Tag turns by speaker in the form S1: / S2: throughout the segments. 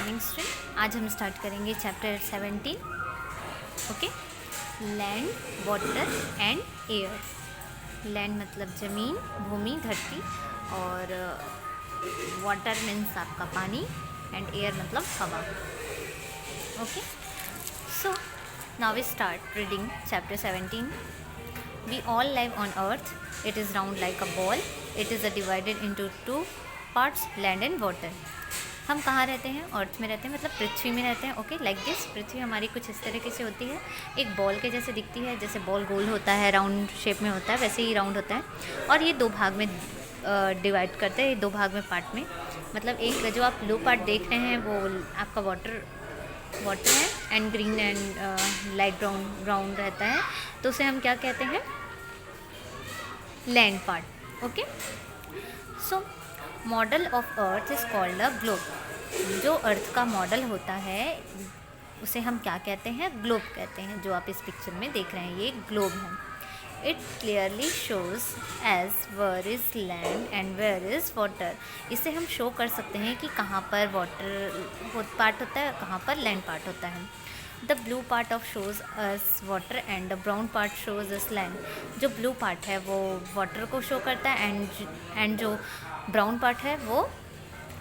S1: Morning student. आज हम start करेंगे chapter 17। Okay, land, water and air. Land मतलब ज़मीन, भूमि, धरती, और वाटर मीन्स आपका पानी, एंड एयर मतलब हवा। Okay, so now we start reading chapter 17. We all live on earth. It is round like a ball. It is divided into two parts, land and water. हम कहाँ रहते हैं? अर्थ में रहते हैं, मतलब पृथ्वी में रहते हैं. Okay, like this. पृथ्वी हमारी कुछ इस तरीके से होती है, एक बॉल के जैसे दिखती है. जैसे बॉल गोल होता है, राउंड शेप में होता है, वैसे ही राउंड होता है. और ये दो भाग में डिवाइड करते हैं, दो भाग में, पार्ट में. मतलब एक जो आप ब्लू पार्ट देख रहे हैं वो आपका वाटर है, and green and light brown रहता है, तो उसे हम क्या कहते हैं? Land part. Okay, so model of earth is called a globe. जो अर्थ का मॉडल होता है उसे हम क्या कहते हैं? ग्लोब कहते हैं. जो आप इस पिक्चर में देख रहे हैं ये ग्लोब है. It clearly shows as where is land and where is water. इसे हम शो कर सकते हैं कि कहाँ पर वाटर पार्ट होता है, कहाँ पर लैंड पार्ट होता है. The blue part of shows us water and the brown part shows us land. जो ब्लू पार्ट है वो वाटर को शो करता है, एंड जो ब्राउन पार्ट है वो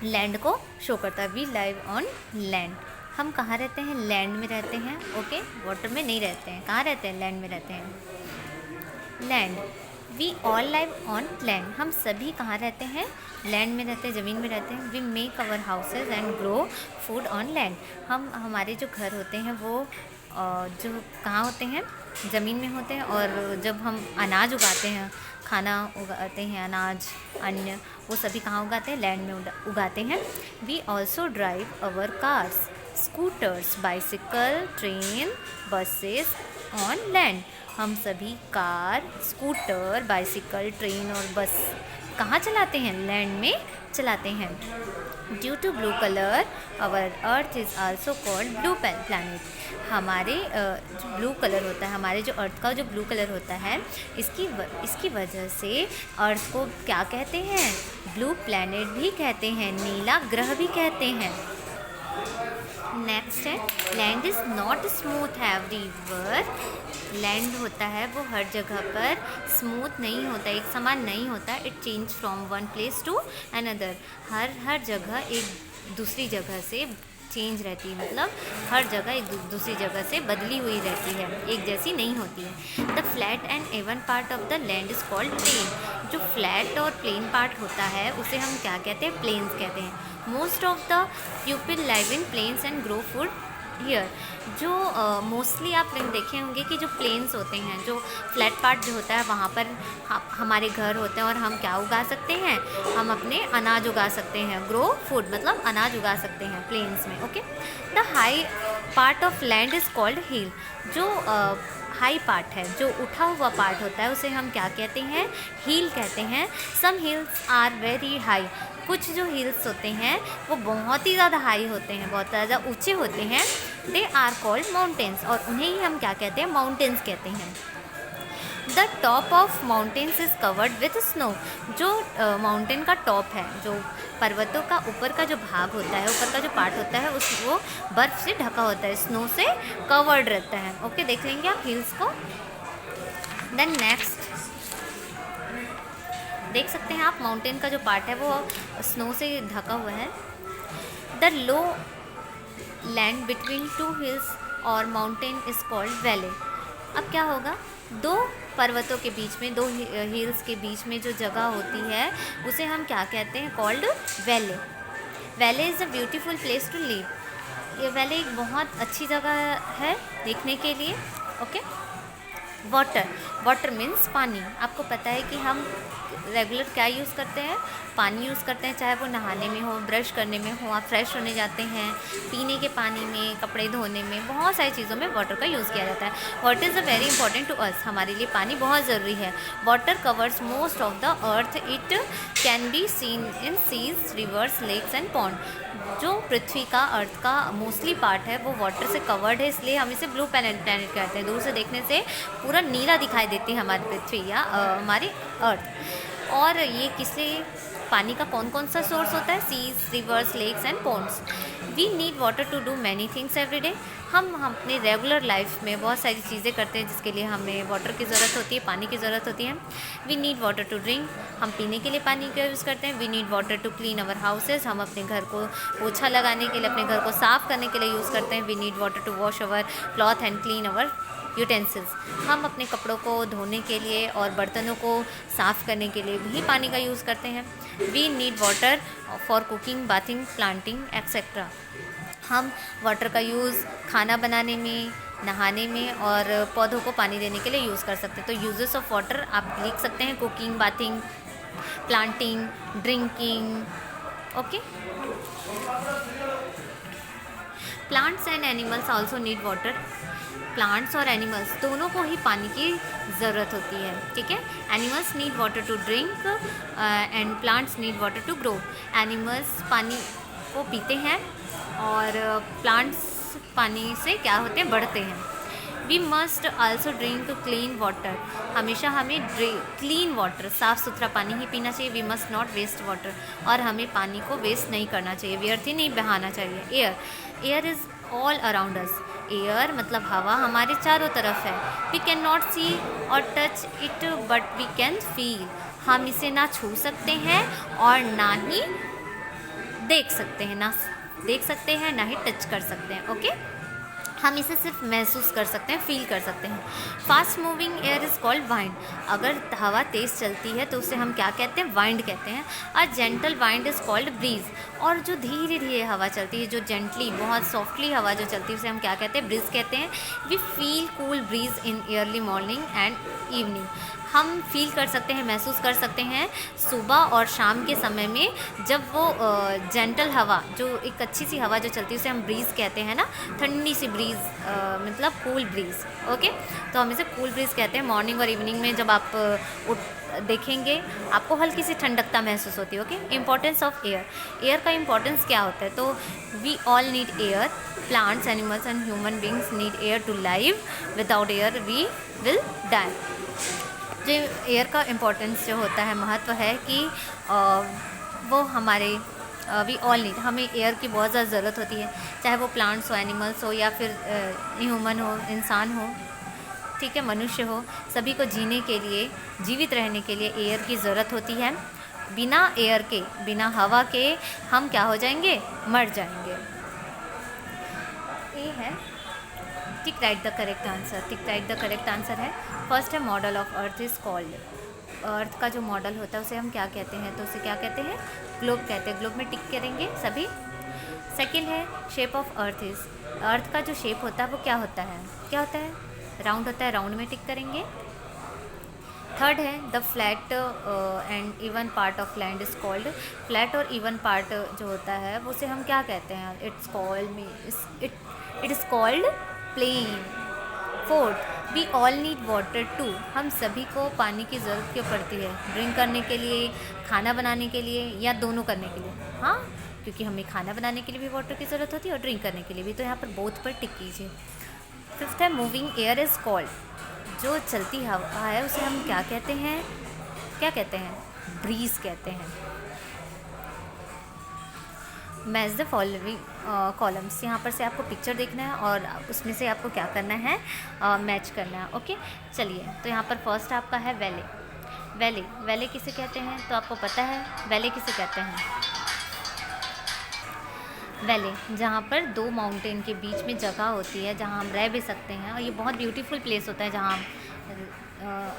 S1: लैंड को शो करता है. We live on land. हम कहाँ रहते हैं? लैंड में रहते हैं. ओके, वाटर में नहीं रहते हैं. कहाँ रहते हैं? लैंड में रहते हैं. Land. We all live on land. हम सभी कहाँ रहते हैं? लैंड में रहते हैं, ज़मीन में रहते हैं. We make our houses and grow food on land. हमारे जो घर होते हैं वो जो कहाँ होते हैं? ज़मीन में होते हैं. और जब हम अनाज उगाते हैं, खाना उगाते हैं, अनाज, अन्न, वो सभी कहाँ उगाते हैं? लैंड में उगाते हैं. We also drive our cars, scooters, bicycle, train, buses on land. हम सभी कार, स्कूटर, बाइसिकल, ट्रेन और बस कहाँ चलाते हैं? लैंड में चलाते हैं. Due to blue colour our earth is also called blue planet. हमारे जो ब्लू कलर होता है, हमारे जो अर्थ का जो ब्लू कलर होता है, इसकी वजह से अर्थ को क्या कहते हैं? ब्लू प्लैनेट भी कहते हैं, नीला ग्रह भी कहते हैं. नेक्स्ट है land is not smooth everywhere. Land होता है वो हर जगह पर स्मूथ नहीं होता, एक समान नहीं होता. It change from one place to another. हर जगह एक दूसरी जगह से चेंज रहती है, मतलब हर जगह एक दूसरी जगह से बदली हुई रहती है, एक जैसी नहीं होती है. The flat and even part of the land is called plain. जो फ्लैट और प्लेन पार्ट होता है उसे हम क्या कहते हैं? प्लेन्स कहते हैं. Most of the people live in plains and grow food here. जो मोस्टली आप देखे होंगे कि जो प्लेन्स होते हैं, जो फ्लैट पार्ट जो होता है, वहाँ पर हमारे घर होते हैं और हम क्या उगा सकते हैं? हम अपने अनाज उगा सकते हैं. ग्रो फूड मतलब अनाज उगा सकते हैं प्लेन्स में. Okay, the high part of land is called hill. जो हाई पार्ट है, जो उठा हुआ पार्ट होता है, उसे हम क्या कहते हैं? हिल कहते हैं. सम हिल्स आर वेरी हाई. कुछ जो हिल्स होते हैं वो बहुत ही ज़्यादा हाई होते हैं, बहुत ज़्यादा ऊंचे होते हैं. They are called mountains. और उन्हें ही हम क्या कहते हैं? माउंटेन्स कहते हैं. The top of mountains is covered with snow. जो माउंटेन का टॉप है, जो पर्वतों का ऊपर का जो भाग होता है, ऊपर का जो पार्ट होता है, वो बर्फ़ से ढका होता है, स्नो से कवर्ड रहता है. ओके, देख लेंगे आप हिल्स को. देन नेक्स्ट देख सकते हैं आप, माउंटेन का जो पार्ट है वो स्नो से ढका हुआ है. The low land between two hills और माउंटेन इज़ कॉल्ड वैले. अब क्या होगा? दो पर्वतों के बीच में, दो हिल्स के बीच में जो जगह होती है उसे हम क्या कहते हैं? Called valley. Valley is a beautiful place to live. ये वैले एक बहुत अच्छी जगह है देखने के लिए. ओके, वाटर मीन्स पानी. आपको पता है कि हम रेगुलर क्या यूज़ करते हैं? पानी यूज़ करते हैं, चाहे वो नहाने में हो, ब्रश करने में हो, आप फ्रेश होने जाते हैं, पीने के पानी में, कपड़े धोने में, बहुत सारी चीज़ों में वाटर का यूज़ किया जाता है. Water is a very important to us. हमारे लिए पानी बहुत ज़रूरी है. Water covers most of the earth. It can be seen in seas, rivers, lakes and pond. जो पृथ्वी का, अर्थ का मोस्टली पार्ट है वो वाटर से कवर्ड है, इसलिए हम इसे ब्लू प्लैनेट कहते हैं. दूर से देखने से पूरा नीला दिखाई देती है हमारी पृथ्वी या हमारी अर्थ. और ये किसलिए? पानी का कौन कौन सा सोर्स होता है? Seas, rivers, lakes and ponds. We need water to do many things every day. हम अपने रेगुलर लाइफ में बहुत सारी चीज़ें करते हैं जिसके लिए हमें वाटर की ज़रूरत होती है, पानी की ज़रूरत होती है। We need water to drink, हम पीने के लिए पानी का यूज़ करते हैं। We need water to clean our houses, हम अपने घर को पोछा लगाने के लिए, अपने घर को साफ़ करने के लिए यूज़ करते हैं। We need water to wash our cloth and clean our utensils, हम अपने कपड़ों को धोने के लिए और बर्तनों को साफ़ करने के लिए भी पानी का यूज़ करते हैं। We need water for cooking, bathing, planting etcetera, हम वाटर का यूज़ खाना बनाने में, नहाने में और पौधों को पानी देने के लिए यूज़ कर सकते हैं। तो यूजेस ऑफ वाटर आप लिख सकते हैं, cooking, bathing, planting, drinking. Okay, plants and animals also need water, plants और एनिमल्स दोनों को ही पानी की ज़रूरत होती है, ठीक है। Animals need water to drink and plants need water to grow. Animals पानी को पीते हैं और प्लांट्स पानी से क्या होते हैं, बढ़ते हैं। We must also drink clean water, हमेशा हमें क्लीन वाटर, साफ़ सुथरा पानी ही पीना चाहिए। We must not waste water, और हमें पानी को वेस्ट नहीं करना चाहिए, व्यर्थ ही नहीं बहाना चाहिए। Air, air is all around us, air मतलब हवा हमारे चारों तरफ है। वी कैन नॉट सी और touch it but we can feel, हम इसे ना छू सकते हैं और ना ही देख सकते हैं, ना देख सकते हैं ना ही टच कर सकते हैं। ओके, हम इसे सिर्फ महसूस कर सकते हैं, फील कर सकते हैं। Fast moving air is called wind, अगर हवा तेज़ चलती है तो उसे हम क्या कहते हैं, वाइंड कहते हैं। A gentle wind is called breeze, और जो धीरे धीरे हवा चलती है, जो जेंटली, बहुत सॉफ्टली हवा जो चलती है उसे हम क्या कहते हैं, ब्रीज कहते हैं। We feel cool breeze in early morning and evening, हम फील कर सकते हैं, महसूस कर सकते हैं सुबह और शाम के समय में, जब वो जेंटल हवा, जो एक अच्छी सी हवा जो चलती है उसे हम ब्रीज़ कहते हैं ना, ठंडी सी ब्रीज़, मतलब कूल ब्रीज़। ओके, तो हम इसे कूल ब्रीज़ कहते हैं। मॉर्निंग और इवनिंग में जब आप देखेंगे आपको हल्की सी ठंडकता महसूस होती है। Okay, importance of air, air का इंपॉर्टेंस क्या होता है, तो we all need air, plants, animals and human beings need air to live, without air we will die. जो एयर का इम्पोर्टेंस जो होता है, महत्व है कि वो हमारे वी ऑल नीड, हमें एयर की बहुत ज़्यादा ज़रूरत होती है, चाहे वो प्लांट्स हो, एनिमल्स हो, या फिर ह्यूमन हो, इंसान हो, ठीक है, मनुष्य हो, सभी को जीने के लिए, जीवित रहने के लिए एयर की ज़रूरत होती है। बिना एयर के, बिना हवा के हम क्या हो जाएंगे, मर जाएंगे। ये है tick right the correct answer, tick right the correct answer है। फर्स्ट है model of earth is called, earth का जो मॉडल होता है उसे हम क्या कहते हैं, तो उसे क्या कहते हैं, ग्लोब कहते हैं। ग्लोब में टिक करेंगे सभी। सेकंड है शेप ऑफ अर्थ इज़, अर्थ का जो शेप होता है वो क्या होता है, क्या होता है, राउंड होता है, राउंड में टिक करेंगे। थर्ड है the flat and even part of land is called, flat और इवन पार्ट जो होता है वो उसे हम क्या कहते हैं, it's called it is called plain. Fourth, we all need water to, हम सभी को पानी की ज़रूरत क्यों पड़ती है, ड्रिंक करने के लिए, खाना बनाने के लिए, या दोनों करने के लिए, हाँ, क्योंकि हमें खाना बनाने के लिए भी वाटर की ज़रूरत होती है और ड्रिंक करने के लिए भी, तो यहाँ पर बोथ पर टिक कीजिए। फिफ्थ है मूविंग एयर इज़ कॉल्ड, जो चलती हवा है उसे हम क्या कहते हैं, क्या कहते हैं, ब्रीज कहते हैं। मैच द फॉलोइंग कॉलम्स, यहाँ पर से आपको पिक्चर देखना है और उसमें से आपको क्या करना है, मैच करना है। ओके, चलिए, तो यहाँ पर फर्स्ट आपका है वैले। वैले, वैले किसे कहते हैं, तो आपको पता है वैले किसे कहते हैं, वैले जहाँ पर दो माउंटेन के बीच में जगह होती है जहाँ हम रह भी सकते हैं, और ये बहुत ब्यूटीफुल प्लेस होता है जहाँ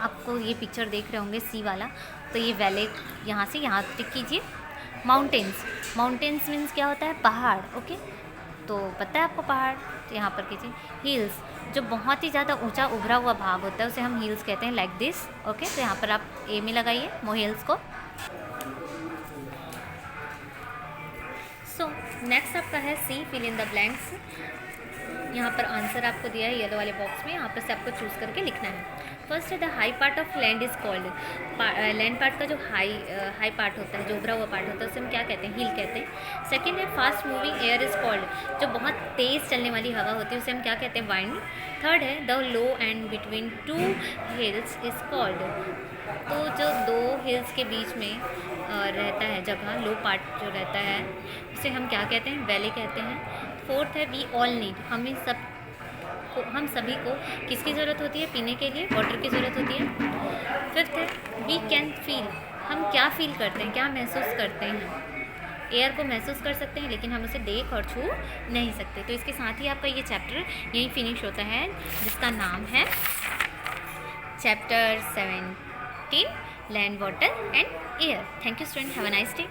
S1: आपको ये पिक्चर देख रहे होंगे सी वाला, तो ये वैले यहाँ से यहाँ टिक कीजिए। माउंटेन्स, माउंटेन्स मीन्स क्या होता है, पहाड़। ओके, तो पता है आपको पहाड़, तो यहाँ पर कीजिए। हिल्स, जो बहुत ही ज़्यादा ऊंचा उभरा हुआ भाग होता है उसे हम हिल्स कहते हैं, लाइक दिस। ओके, तो यहाँ पर आप ए में लगाइए मोहिल्स को। सो नेक्स्ट आपका है सी, फिल इन द ब्लैंक्स। यहाँ पर आंसर आपको दिया है येलो वाले बॉक्स में, यहाँ पर से आपको चूज़ करके लिखना है। फर्स्ट है the high part of land is called, land part का जो हाई पार्ट होता है, जो उभरा हुआ पार्ट होता है, उसे हम क्या कहते हैं? हिल कहते हैं। सेकंड है fast moving air is called, जो बहुत तेज़ चलने वाली हवा होती है उसे हम क्या कहते हैं? वाइंड। थर्ड है the low and between two hills is called, तो जो दो हिल्स के बीच में रहता है जगह, लो पार्ट जो रहता है उसे हम क्या कहते हैं? वैली कहते हैं। फोर्थ है वी ऑल नीड, हम सभी को किसकी ज़रूरत होती है? पीने के लिए वाटर की ज़रूरत होती है। फिफ्थ है वी कैन फील, हम क्या फील करते हैं, क्या महसूस करते हैं? एयर को महसूस कर सकते हैं लेकिन हम उसे देख और छू नहीं सकते। तो इसके साथ ही आपका ये चैप्टर यहीं फिनिश होता है, जिसका नाम है chapter 17 land water and air. Thank you student, have a nice day.